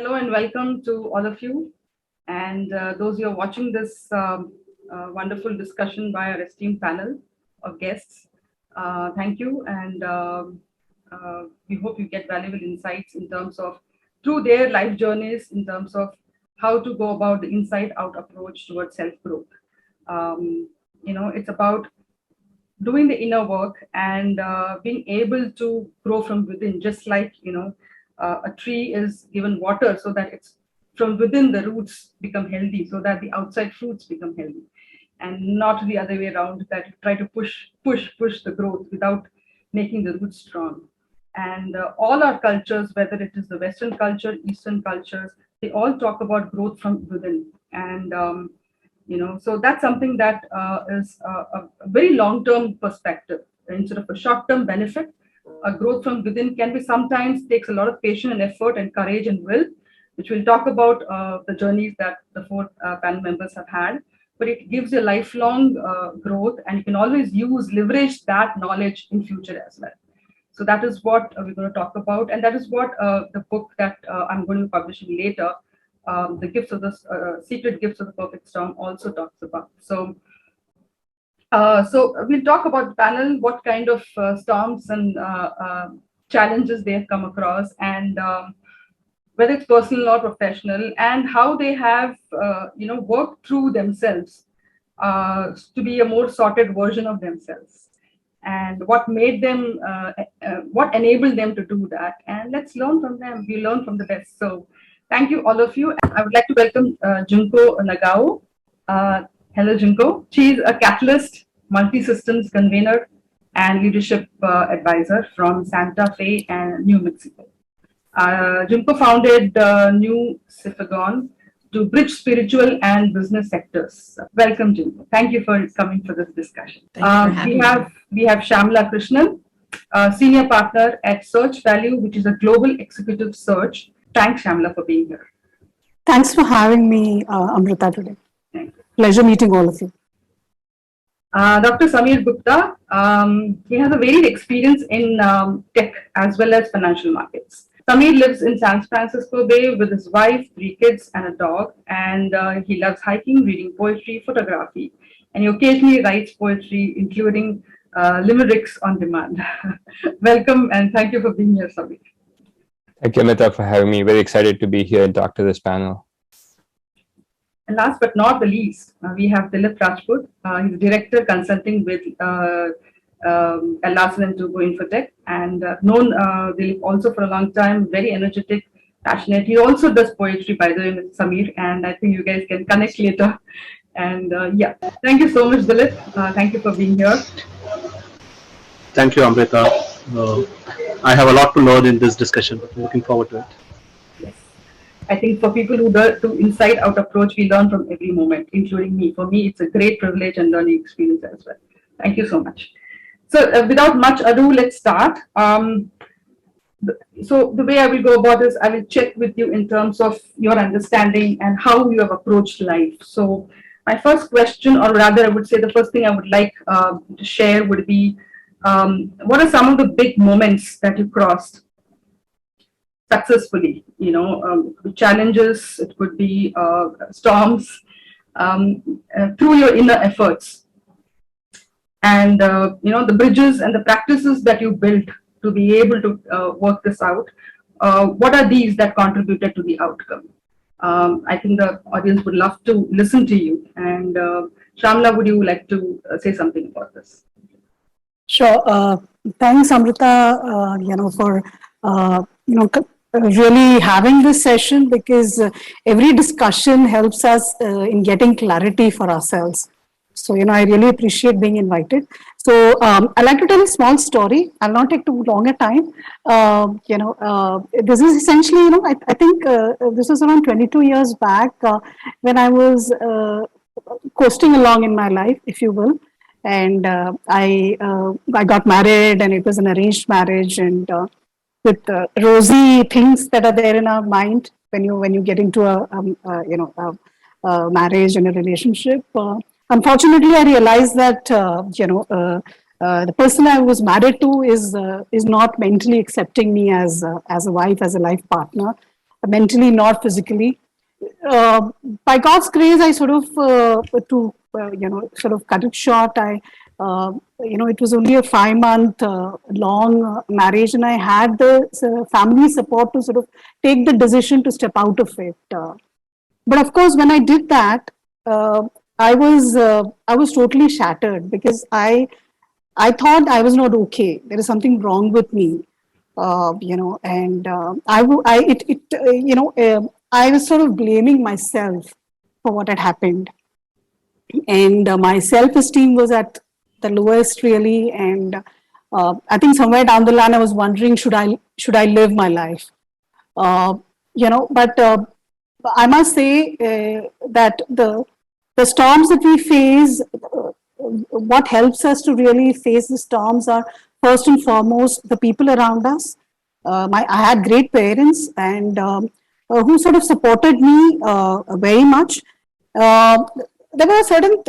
Hello and welcome to all of you and those who are watching this wonderful discussion by our esteemed panel of guests. Thank you, and we hope you get valuable insights in terms of through their life journeys in terms of how to go about the inside-out approach towards self-growth. It's about doing the inner work and being able to grow from within, just like a tree is given water so that it's from within the roots become healthy, so that the outside fruits become healthy, and not the other way around, that you try to push the growth without making the roots strong. And all our cultures, whether it is the Western culture, Eastern cultures, they all talk about growth from within. And so that's something that is a very long-term perspective instead of a short-term benefit. A growth from within can be sometimes takes a lot of patience and effort and courage and will, which we'll talk about the journeys that the four panel members have had. But it gives you lifelong growth, and you can always leverage that knowledge in future as well. So that is what we're going to talk about, and that is what the book that I'm going to be publishing later, the gifts of the secret gifts of the perfect storm, also talks about. So we'll talk about the panel, what kind of storms and challenges they have come across, and whether it's personal or professional, and how they have worked through themselves to be a more sorted version of themselves, and what made them, what enabled them to do that. And let's learn from them. We learn from the best. So thank you, all of you. And I would like to welcome Junko Nagao. Hello, Junko. She is a catalyst, multi-systems convener, and leadership advisor from Santa Fe and New Mexico. Junko founded New Syphagon to bridge spiritual and business sectors. Welcome, Junko. Thank you for coming for this discussion. We have Shamla Krishnan, senior partner at Search Value, which is a global executive search. Thanks, Shamla, for being here. Thanks for having me, Amrita, today. Pleasure meeting all of you. Dr. Samir Gupta, he has a varied experience in tech as well as financial markets. Samir lives in San Francisco Bay with his wife, 3 kids, and a dog. And he loves hiking, reading poetry, photography, and he occasionally writes poetry, including limericks on demand. Welcome, and thank you for being here, Samir. Thank you, Amrita, for having me. Very excited to be here and talk to this panel. And last but not the least, we have Dilip Rajput. He's director consulting with Larsen & Toubro Infotech, and known Dilip also for a long time. Very energetic, passionate. He also does poetry, by the way, with Samir, and I think you guys can connect later. And yeah, thank you so much, Dilip. Thank you for being here. Thank you, Amrita. I have a lot to learn in this discussion. Looking forward to it. Yes. I think for people who do inside-out approach, we learn from every moment, including me. For me, it's a great privilege and learning experience as well. Thank you so much. So without much ado, let's start. So the way I will go about this, I will check with you in terms of your understanding and how you have approached life. So my first question, or rather I would say the first thing I would like to share would be, what are some of the big moments that you crossed successfully? Challenges, it could be storms, through your inner efforts, and the bridges and the practices that you built to be able to work this out. What are these that contributed to the outcome? I think the audience would love to listen to you. And Shamla, would you like to say something about this? Sure. Thanks, Amrita, for really having this session, because every discussion helps us in getting clarity for ourselves. So, I really appreciate being invited. So, I'd like to tell a small story. I'll not take too long a time. This is essentially, I think this was around 22 years back when I was coasting along in my life, if you will. And I got married, and it was an arranged marriage, and with rosy things that are there in our mind when you get into a marriage and a relationship. Unfortunately, I realized that the person I was married to is not mentally accepting me as a wife, as a life partner. mentally nor physically. Uh, by God's grace, I sort of sort of cut it short. It was only a 5 month long marriage, and I had the family support to sort of take the decision to step out of it. But of course, when I did that, uh, I was totally shattered because I thought I was not okay. There is something wrong with me, and I was sort of blaming myself for what had happened, and my self-esteem was at the lowest, really. And I think somewhere down the line, I was wondering, should I live my life? Uh, but I must say that the storms that we face, what helps us to really face the storms are first and foremost the people around us. I had great parents and who sort of supported me very much. Uh, there were certain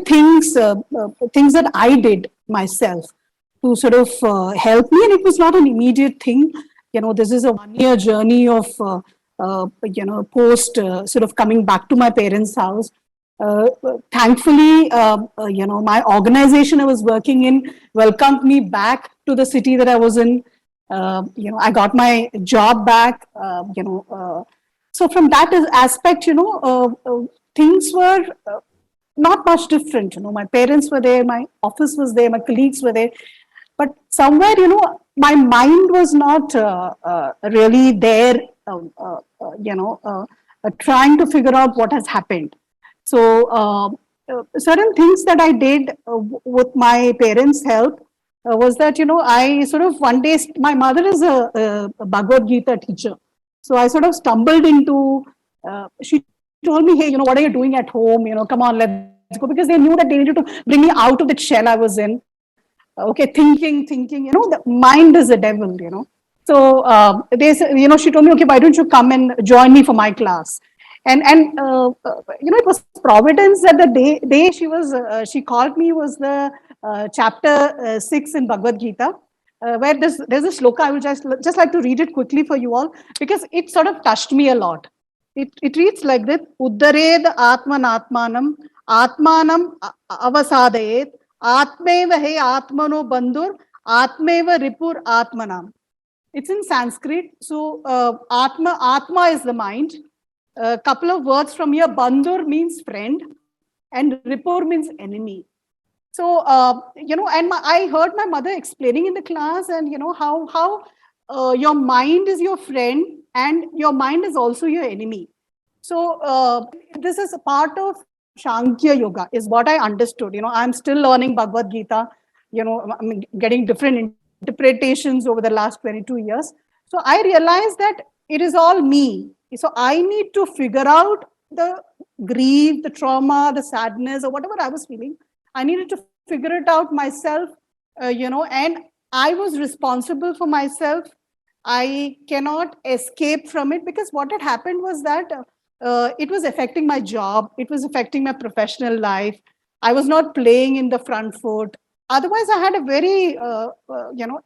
things that I did myself to sort of help me, and it was not an immediate thing. This is a 1 year journey of post sort of coming back to my parents' house. Thankfully, my organization I was working in welcomed me back to the city that I was in. I got my job back. So from that aspect, things were not much different. My parents were there, my office was there, my colleagues were there, but somewhere, my mind was not really there, trying to figure out what has happened. So certain things that I did with my parents' help was that, I sort of one day, my mother is a Bhagavad Gita teacher. So I sort of stumbled into, she told me, hey, what are you doing at home? Come on, let's go. Because they knew that they needed to bring me out of the shell I was in. Okay, thinking, the mind is a devil. So she told me, okay, why don't you come and join me for my class? It was Providence that the day she called me was the chapter 6 in Bhagavad Gita, where there's a sloka. I will just like to read it quickly for you all because it sort of touched me a lot. It reads like this: Uddared Atman Atmanam Atmanam Avasadayet Atmeva He Atmano Bandhur Atmeva Ripur Atmanam. It's in Sanskrit. So Atma is the mind. A couple of words from here. Bandhur means friend, and Ripur means enemy. So I heard my mother explaining in the class, and how your mind is your friend, and your mind is also your enemy. So this is a part of Shankhya Yoga, is what I understood. I'm still learning Bhagavad Gita. I'm getting different interpretations over the last 22 years. So I realized that it is all me. So I need to figure out the grief, the trauma, the sadness, or whatever I was feeling. I needed to figure it out myself, and I was responsible for myself. I cannot escape from it because what had happened was that it was affecting my job. It was affecting my professional life. I was not playing in the front foot. Otherwise, I had a very,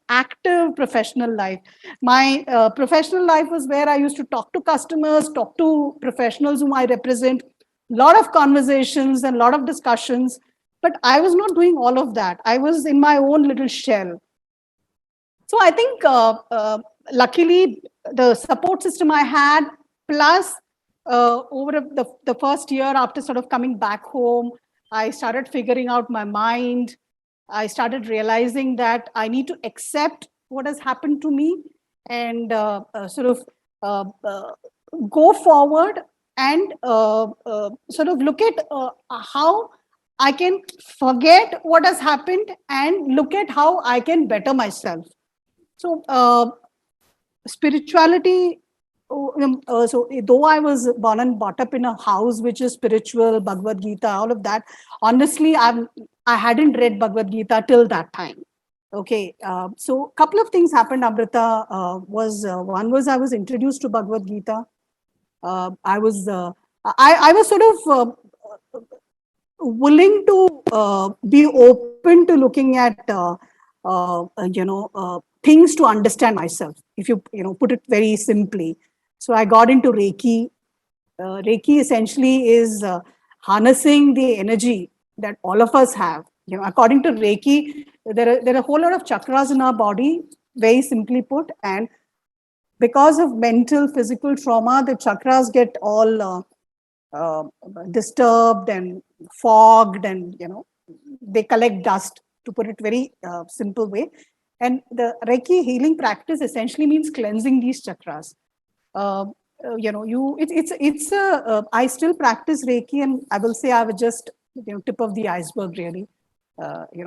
active professional life. My professional life was where I used to talk to customers, talk to professionals whom I represent, a lot of conversations and a lot of discussions. But I was not doing all of that. I was in my own little shell. So I think, luckily, the support system I had, plus over the first year after sort of coming back home, I started figuring out my mind. I started realizing that I need to accept what has happened to me and sort of go forward and sort of look at how I can forget what has happened and look at how I can better myself. So spirituality, so though I was born and brought up in a house which is spiritual, Bhagavad Gita, all of that, honestly, I hadn't read Bhagavad Gita till that time. Okay, so a couple of things happened, Amrita. One was I was introduced to Bhagavad Gita. I was sort of willing to be open to looking at things to understand myself, if you put it very simply. So I got into Reiki. Reiki essentially is harnessing the energy that all of us have. According to Reiki, there are a whole lot of chakras in our body, very simply put, and because of mental, physical trauma, the chakras get all uh, disturbed and fogged, and they collect dust. To put it very simple way, and the Reiki healing practice essentially means cleansing these chakras. Uh, it's a. I still practice Reiki, and I will say I was just tip of the iceberg really.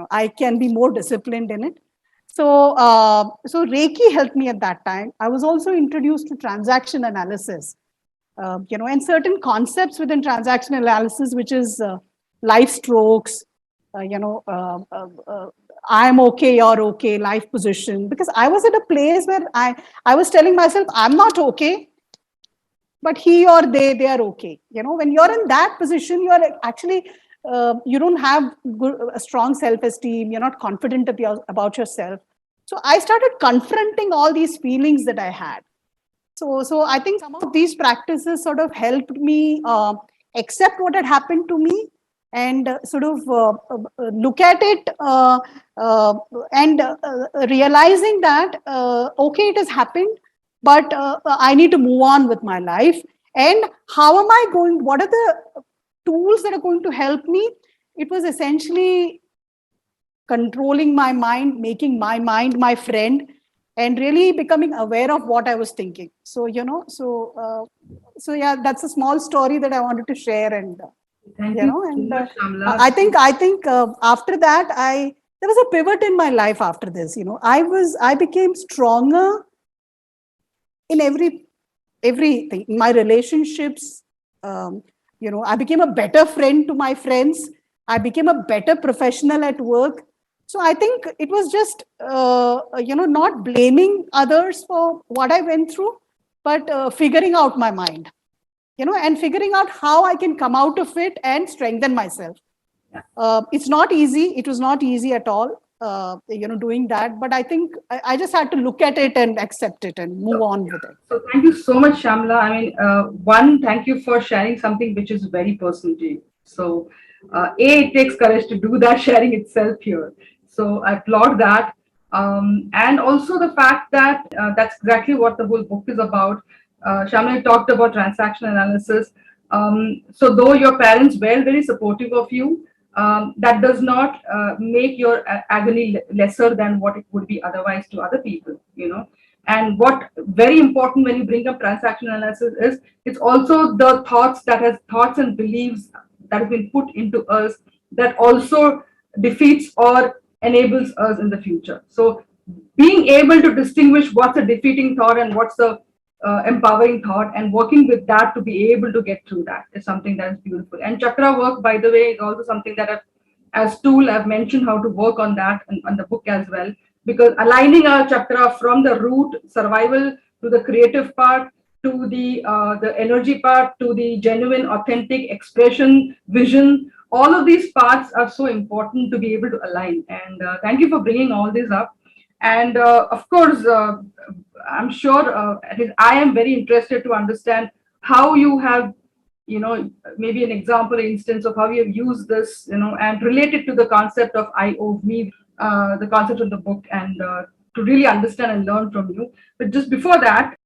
I can be more disciplined in it. So Reiki helped me at that time. I was also introduced to transaction analysis, and certain concepts within transaction analysis, which is life strokes, uh, you know, uh, uh, uh, I'm okay, you're okay, life position. Because I was at a place where I was telling myself, I'm not okay, but he or they are okay. When you're in that position, you're actually, you don't have a strong self-esteem, you're not confident about yourself. So I started confronting all these feelings that I had. So I think some of these practices sort of helped me accept what had happened to me, and sort of look at it, and realizing that okay, it has happened, but I need to move on with my life. And how am I going? What are the tools that are going to help me? It was essentially controlling my mind, making my mind my friend, and really becoming aware of what I was thinking. So yeah, that's a small story that I wanted to share. And Thank you so and much, Shamla. I think after that, I there was a pivot in my life after this. I became stronger in everything, in my relationships. um, I became a better friend to my friends. I became a better professional at work. So I think it was just not blaming others for what I went through, but figuring out my mind, and figuring out how I can come out of it and strengthen myself. It's not easy. It was not easy at all, doing that. But I think I just had to look at it and accept it and move So, on yeah. with it. So thank you so much, Shamla. I mean, one, thank you for sharing something which is very personal to you. So, it takes courage to do that sharing itself here. So I applaud that. And also the fact that that's exactly what the whole book is about. Shamla, you talked about transaction analysis. So though your parents were very supportive of you, that does not make your agony lesser than what it would be otherwise to other people, and what very important when you bring up transaction analysis is it's also the thoughts and beliefs that have been put into us that also defeats or enables us in the future. So being able to distinguish what's a defeating thought and what's the empowering thought, and working with that to be able to get through that is something that is beautiful. And chakra work, by the way, is also something that as tool I've mentioned how to work on that on the book as well, because aligning our chakra from the root survival to the creative part to the energy part to the genuine authentic expression vision, all of these parts are so important to be able to align. And thank you for bringing all this up. And of course, I'm sure at least I am very interested to understand how you have, maybe an example instance of how you have used this, and related to the concept of IOV, the concept of the book, and to really understand and learn from you. But just before that,